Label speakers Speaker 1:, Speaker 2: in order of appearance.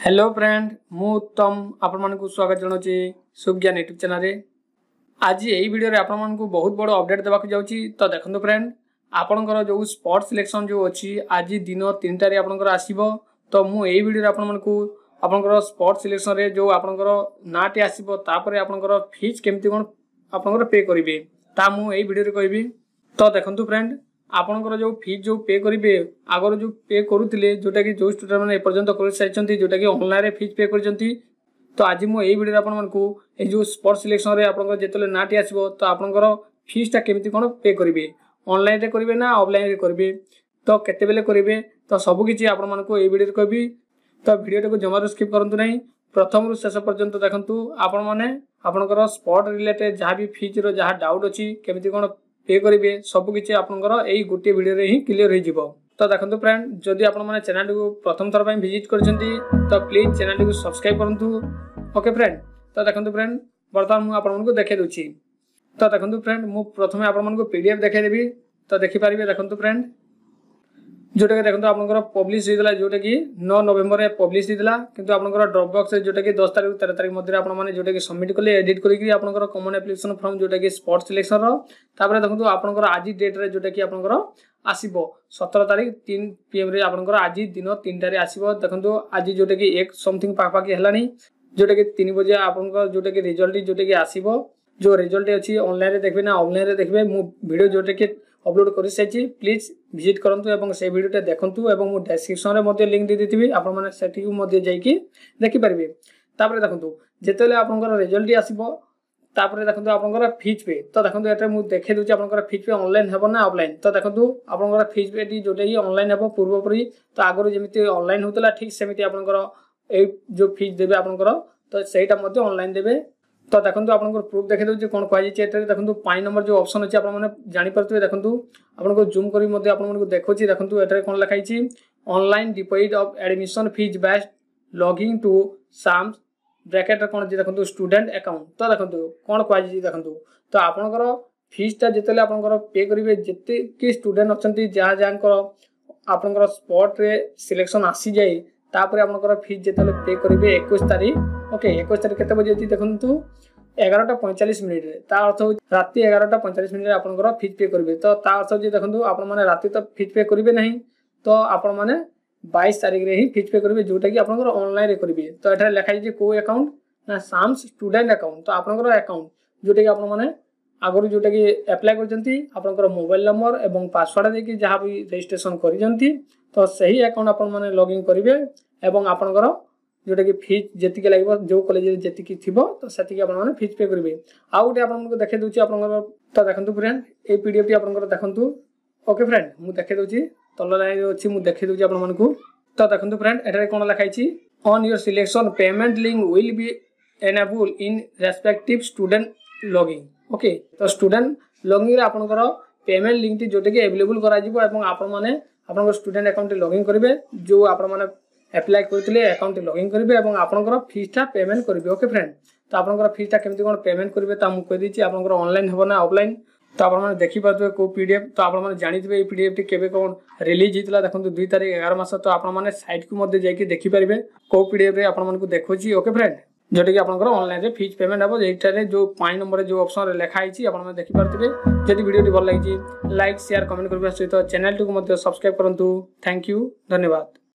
Speaker 1: Hello friend मु उत्तम आपण मानकु स्वागत जनाऊँगी सुज्ञान यूट्यूब चैनल रे। आज यही वीडियो रे आपण मानकु बहुत बड़ अपडेट देवा जाउची। तो देखंतु फ्रेंड आपनकर जो स्पोर्ट सिलेक्शन जो अछि आज दिन 3टा रे आपनकर आसीबो। तो मु एही वीडियो रे आपण मानकु आपनकर स्पोर्ट सिलेक्शन रे जो आपनकर नाटे आसीबो तापरे आपनकर फीस केमती कोन आपनकर पे करिवे ता मु एही वीडियो रे कहबी। तो देखंतु फ्रेंड आपनकर जो फीस जो पे करिवे आगर जो पे करूतिले जोटा कि जो स्टूडेंट माने एपर्यंत कर साइचंती जोटा कि ऑनलाइन रे फीस पे करचंती। तो आज मु एही वीडियो रे आपण मानकु ए जो स्पोर्ट सिलेक्शन रे आपनकर जेतले नाटी आसीबो तो आपनकर फीस ता केमती कोन पे करिवे ऑनलाइन रे करिवे ना ऑफलाइन रे करिवे तो केते बेले करिवे तो सब किछि आपण मानकु एही वीडियो रे कहबी। तो वीडियो को जमारो स्किप करंतु नहीं प्रथम रु शेष पर्यंत देखंतु आपण माने आपनकर स्पोर्ट रिलेटेड जहा भी फीस रो जहा डाउट अछि केमती कोन पे करिवे सब किछि आपनकर एही गोटे वीडियो रे ही क्लियर हो जिवो। तो देखंतु फ्रेंड जदि आपण माने चैनल को प्रथम थर पय विजिट करछंती तो प्लीज चैनल को सब्सक्राइब करंतु। ओके फ्रेंड तो देखंतु फ्रेंड वर्तमान मु आपण को देखै दोछि। तो देखंतु फ्रेंड मु प्रथमे आपण मन को पीडीएफ देखै देबी। तो देखि पारिबे देखंतु फ्रेंड जोटा कि देखंतु आपनकर पब्लिश हितला जोटा कि 9 नवंबर रे पब्लिश हितला किंतु आपनकर ड्रॉप बॉक्स रे जोटा कि 10 तारिख 13 तारिख मध्ये आपण माने जोटा कि सबमिट करले एडिट करि कि आपनकर कॉमन एप्लीकेशन फॉर्म जोटा कि स्पोर्ट सिलेक्शन रो तापर देखंतु आपनकर आज डेट रे जोटा कि आपनकर आसीबो 17 तारिख 3 पीएम रे आपनकर आज दिन 3टा रे आसीबो। देखंतु आज जोटा कि 1 समथिंग पापा कि हलानी जोटा कि 3 बजे आपनकर जोटा कि रिजल्ट जोटा कि आसीबो। जो रिजल्ट अछि ऑनलाइन रे देखबे ना ऑफलाइन रे देखबे मु वीडियो जोटा कि अपलोड करि साइछि प्लीज विजिट करंतु एवं से वीडियो टे देखंतु एवं मु डिस्क्रिप्शन रे मध्ये लिंक दे देतिबी आपण माने सेठी मध्ये जाईकी देखि परिबे। तापर देखंतु जेतेले आपनकर रिजल्ट आसीबो तापर देखंतु आपनकर फीस पे तो देखंतु एटा मु देखै दोछि आपनकर फीस पे ऑनलाइन हेबो ना ऑफलाइन। तो देखंतु आपनकर फीस पे डी जोटा कि ऑनलाइन हेबो पूर्व परि तो आगरो जेमिति ऑनलाइन होतला ठीक सेमिति आपनकर ए जो फीस देबे आपनकर तो सेटा मध्ये ऑनलाइन देबे। तो देखंतु आपनकर प्रूफ देखै दोछि कोन कहै छै एटा देखंतु 5 नंबर जो ऑप्शन अछि आपण माने जानि परतबे। देखंतु आपनको जूम करी मध्ये आपण मानको देखोछि देखंतु एटा कोन लिखाइ छि online deposit of admission fees based logging to साम्स ब्रैकेट रे कोन जे देखंतु स्टूडेंट अकाउंट। तो देखंतु कोन कहै छि देखंतु तो आपनकर फीस ता जेतेले आपनकर पे करिवे जेते कि स्टूडेंट अछंती जहा जानकर आपनकर स्पॉट रे सिलेक्शन आसी जाय तापर आपनकर फीस जेतेले पे करिवे 21 तारिख ओके 21 तारिख केते बजे देखंतु 11:45 मिनिट रे ता अर्थ हो राती 11:45 मिनिट रे आपनकर फीस पे करिवे। तो ता अर्थ जे देखंतु आपण माने राती तो फीस पे करिवे नहीं तो आपण माने 22 तारिख रे ही फीस पे करिवे जोटा कि आपनकर ऑनलाइन रे करिवे। तो एठा लिखाइ जे को अकाउंट ना साम्स स्टूडेंट अकाउंट तो आपनकर अकाउंट जोटा कि आपण माने आगरु जोटा कि अप्लाई करजंती आपनकर मोबाइल नंबर एवं पासवर्ड दे कि जहां भी रजिस्ट्रेशन करिजंती तो सही अकाउंट आपण माने लॉगिन करिवे एवं आपनकर जोटा कि फीस जेतिके लागबो जो कॉलेज रे जेतिकी थिबो तो सेतिके आपण माने फीस पे करिवे। आ उटे आपण को देखै दोछि आपनकर तो देखंतु फ्रेंड ए पीडीएफ टी आपनकर देखंतु। ओके फ्रेंड मु देखै दोछि तल्ला लाइन रे अछि मु देखै दोछि आपण मानकु। तो देखंतु फ्रेंड एठारे कोन लिखाइ छि on your selection payment link will be enable in respective student logging. Okay तो स्टूडेंट लॉगिंग रे आपनकर पेमेंट लिंक टी जोटा कि अवेलेबल करा जिवो एवं आपण माने आपनकर स्टूडेंट अकाउंट लॉगिन करिवे जो आपण माने अप्लाई करथिले अकाउंट लॉगिन करिवे एवं आपनकर फीस ता पेमेंट करिवे। ओके फ्रेंड तो आपनकर फीस ता केमति कोन पेमेंट करिवे ता मु कहि दिछि आपनकर ऑनलाइन हेबो ना ऑफलाइन तो आपण माने देखि पाथबे को पीडीएफ तो आपण माने जानि थिबे ए पीडीएफ टी केबे कोन रिलीज हितला देखंतु 2 तारिख 11 मास तो आपण माने साइट को मध्ये जाई कि देखि परिबे को पीडीएफ रे आपण मानकु देखोछि। ओके फ्रेंड जोटा कि आपनकर ऑनलाइन रे फीस पेमेंट हेबो एटा रे जो 5 नंबर रे जो ऑप्शन रे लिखा आइछि आपण माने देखि पारथिबे। जदि वीडियो टी भल लागिछि लाइक शेयर कमेंट करबा सहित चैनल टी को मध्ये सब्सक्राइब करंतु। थैंक यू धन्यवाद।